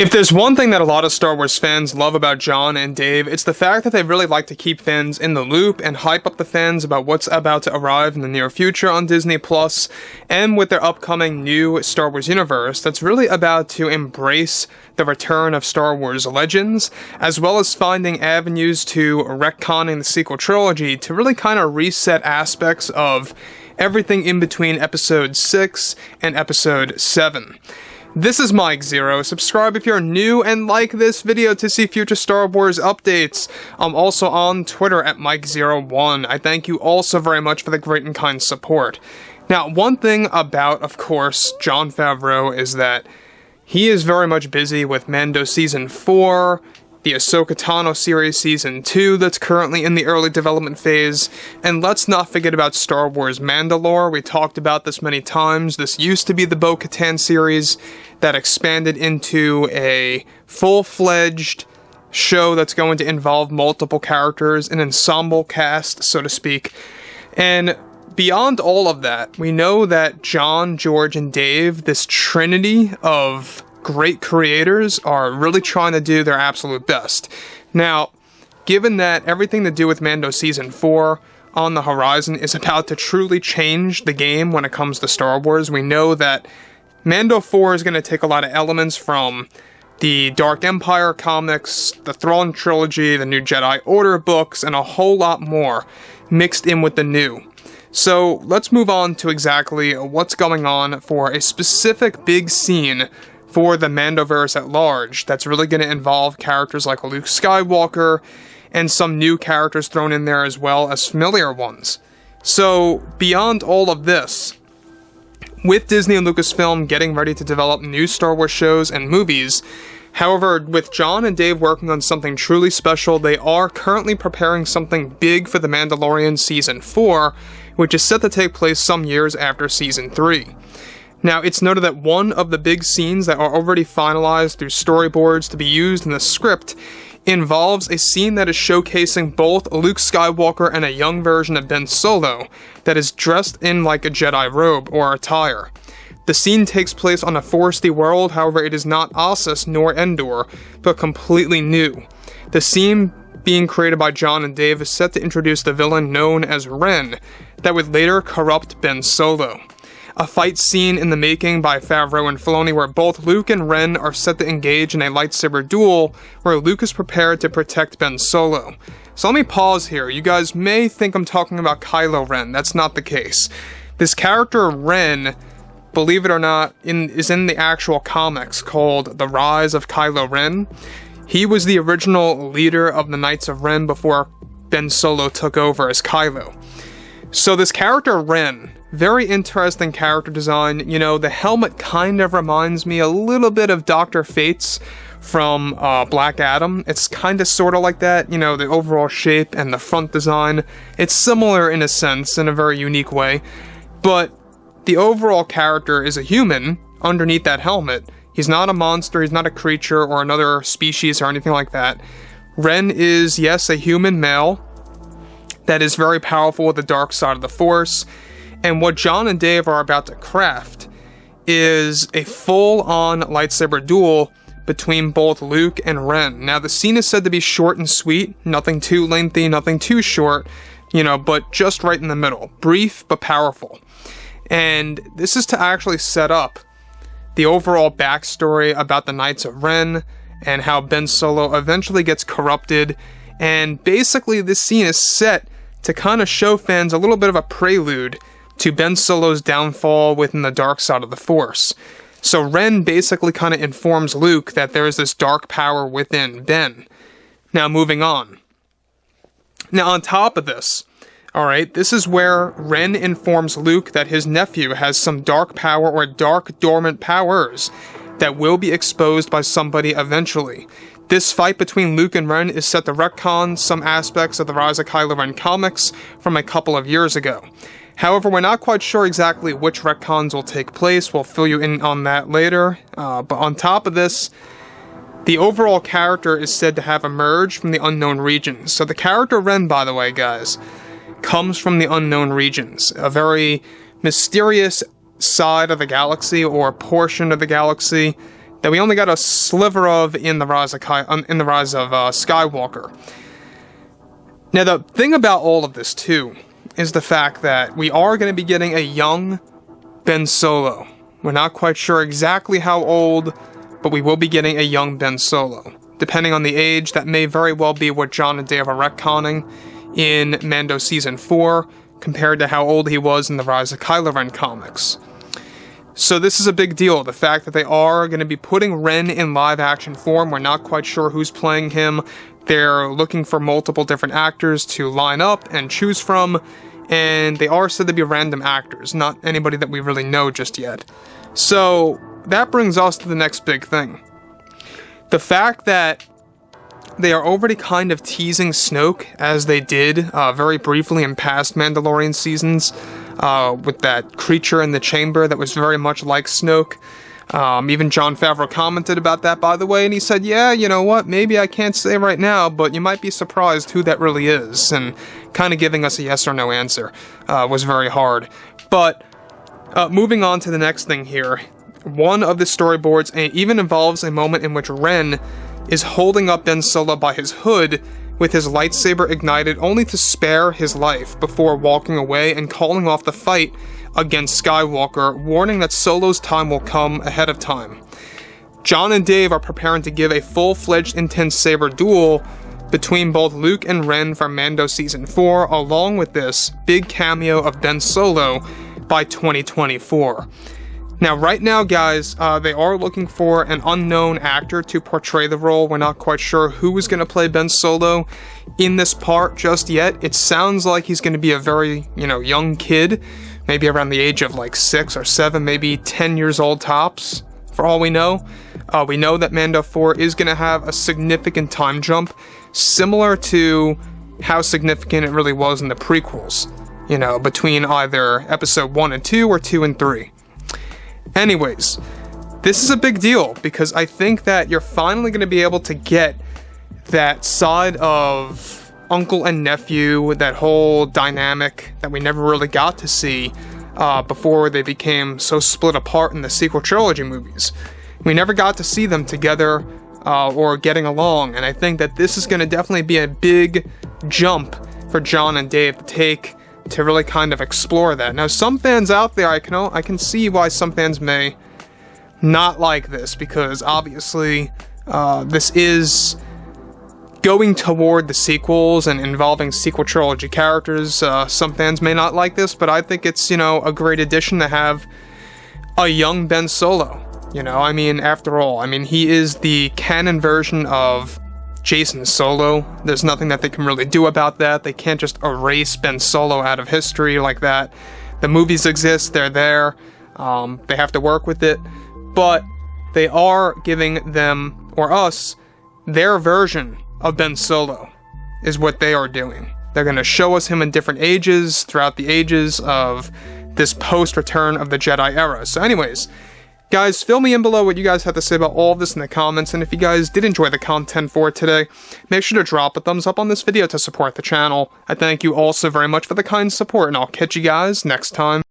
If there's one thing that a lot of Star Wars fans love about John and Dave, it's the fact that they really like to keep fans in the loop and hype up the fans about what's about to arrive in the near future on Disney Plus, and with their upcoming new Star Wars universe that's really about to embrace the return of Star Wars Legends, as well as finding avenues to retconning the sequel trilogy to really kind of reset aspects of everything in between Episode 6 and Episode 7. This is Mike Zero. Subscribe if you're new and like this video to see future Star Wars updates. I'm also on Twitter at Mike01. I thank you all so very much for the great and kind support. Now, one thing about, of course, Jon Favreau is that he is very much busy with Mando Season 4, the Ahsoka Tano series Season 2 that's currently in the early development phase, and let's not forget about Star Wars Mandalore. We talked about this many times. This used to be the Bo-Katan series that expanded into a full-fledged show that's going to involve multiple characters, an ensemble cast, so to speak. And beyond all of that, we know that John, George, and Dave, this trinity of great creators, are really trying to do their absolute best. Now, given that everything to do with Mando Season 4 on the horizon is about to truly change the game when it comes to Star Wars, we know that Mando 4 is going to take a lot of elements from the Dark Empire comics, the Thrawn trilogy, the new Jedi Order books, and a whole lot more mixed in with the new. So let's move on to exactly what's going on for a specific big scene for the Mandoverse at large that's really going to involve characters like Luke Skywalker and some new characters thrown in there as well as familiar ones. So beyond all of this, with Disney and Lucasfilm getting ready to develop new Star Wars shows and movies, however, with John and Dave working on something truly special, they are currently preparing something big for The Mandalorian Season 4, which is set to take place some years after Season 3. Now, it's noted that one of the big scenes that are already finalized through storyboards to be used in the script involves a scene that is showcasing both Luke Skywalker and a young version of Ben Solo that is dressed in like a Jedi robe or attire. The scene takes place on a foresty world, however it is not Ossus nor Endor, but completely new. The scene being created by John and Dave is set to introduce the villain known as Ren that would later corrupt Ben Solo. A fight scene in the making by Favreau and Filoni where both Luke and Ren are set to engage in a lightsaber duel where Luke is prepared to protect Ben Solo. So let me pause here. You guys may think I'm talking about Kylo Ren. That's not the case. This character Ren, believe it or not, is in the actual comics called The Rise of Kylo Ren. He was the original leader of the Knights of Ren before Ben Solo took over as Kylo. So this character Ren, very interesting character design. You know, the helmet kind of reminds me a little bit of Dr. Fate's from Black Adam. It's kind of sort of like that, you know, the overall shape and the front design. It's similar in a sense, in a very unique way. But the overall character is a human underneath that helmet. He's not a monster, he's not a creature or another species or anything like that. Ren is, yes, a human male that is very powerful with the dark side of the Force. And what John and Dave are about to craft is a full-on lightsaber duel between both Luke and Ren. Now, the scene is said to be short and sweet, nothing too lengthy, nothing too short, you know, but just right in the middle. Brief, but powerful. And this is to actually set up the overall backstory about the Knights of Ren and how Ben Solo eventually gets corrupted. And basically, this scene is set to kind of show fans a little bit of a prelude to Ben Solo's downfall within the dark side of the Force. So Ren basically kind of informs Luke that there is this dark power within Ben. Now moving on. Now on top of this, alright, this is where Ren informs Luke that his nephew has some dark power or dark dormant powers that will be exposed by somebody eventually. This fight between Luke and Ren is set to retcon some aspects of the Rise of Kylo Ren comics from a couple of years ago. However, we're not quite sure exactly which retcons will take place. We'll fill you in on that later. But on top of this, the overall character is said to have emerged from the unknown regions. So the character Ren, by the way, guys, comes from the unknown regions, a very mysterious side of the galaxy or portion of the galaxy that we only got a sliver of in the Rise of Skywalker. Now, the thing about all of this, too, is the fact that we are going to be getting a young Ben Solo. We're not quite sure exactly how old, but we will be getting a young Ben Solo. Depending on the age, that may very well be what John and Dave are retconning in Mando Season 4, compared to how old he was in the Rise of Kylo Ren comics. So this is a big deal, the fact that they are going to be putting Ren in live-action form. We're not quite sure who's playing him. They're looking for multiple different actors to line up and choose from, and they are said to be random actors, not anybody that we really know just yet. So that brings us to the next big thing. The fact that they are already kind of teasing Snoke, as they did very briefly in past Mandalorian seasons, with that creature in the chamber that was very much like Snoke. Even Jon Favreau commented about that, by the way, and he said, yeah, you know what, maybe I can't say right now, but you might be surprised who that really is, and kind of giving us a yes or no answer was very hard. But moving on to the next thing here, one of the storyboards even involves a moment in which Ren is holding up Ben Solo by his hood with his lightsaber ignited only to spare his life before walking away and calling off the fight against Skywalker, warning that Solo's time will come ahead of time. John and Dave are preparing to give a full-fledged intense saber duel between both Luke and Ren for Mando Season 4, along with this big cameo of Ben Solo by 2024. Now, right now, guys, they are looking for an unknown actor to portray the role. We're not quite sure who is going to play Ben Solo in this part just yet. It sounds like he's going to be a very, young kid, maybe around the age of like 6 or 7, maybe 10 years old tops, for all we know. We know that Mando 4 is going to have a significant time jump, similar to how significant it really was in the prequels, between either Episode 1 and 2 or 2 and 3. Anyways, this is a big deal because I think that you're finally going to be able to get that side of uncle and nephew, that whole dynamic that we never really got to see before they became so split apart in the sequel trilogy movies. We never got to see them together or getting along, and I think that this is going to definitely be a big jump for John and Dave to take to really kind of explore that. Now, some fans out there, I can see why some fans may not like this, because obviously this is going toward the sequels and involving sequel trilogy characters. Some fans may not like this, but I think it's, a great addition to have a young Ben Solo. After all, he is the canon version of Jason Solo. There's nothing that they can really do about that. They can't just erase Ben Solo out of history like that. The movies exist, they're there. They have to work with it. But they are giving them, or us, their version of Ben Solo is what they are doing. They're going to show us him in different ages throughout the ages of this post-Return of the Jedi era. So anyways, guys, fill me in below what you guys have to say about all of this in the comments, and if you guys did enjoy the content for today, make sure to drop a thumbs up on this video to support the channel. I thank you all so very much for the kind support, and I'll catch you guys next time.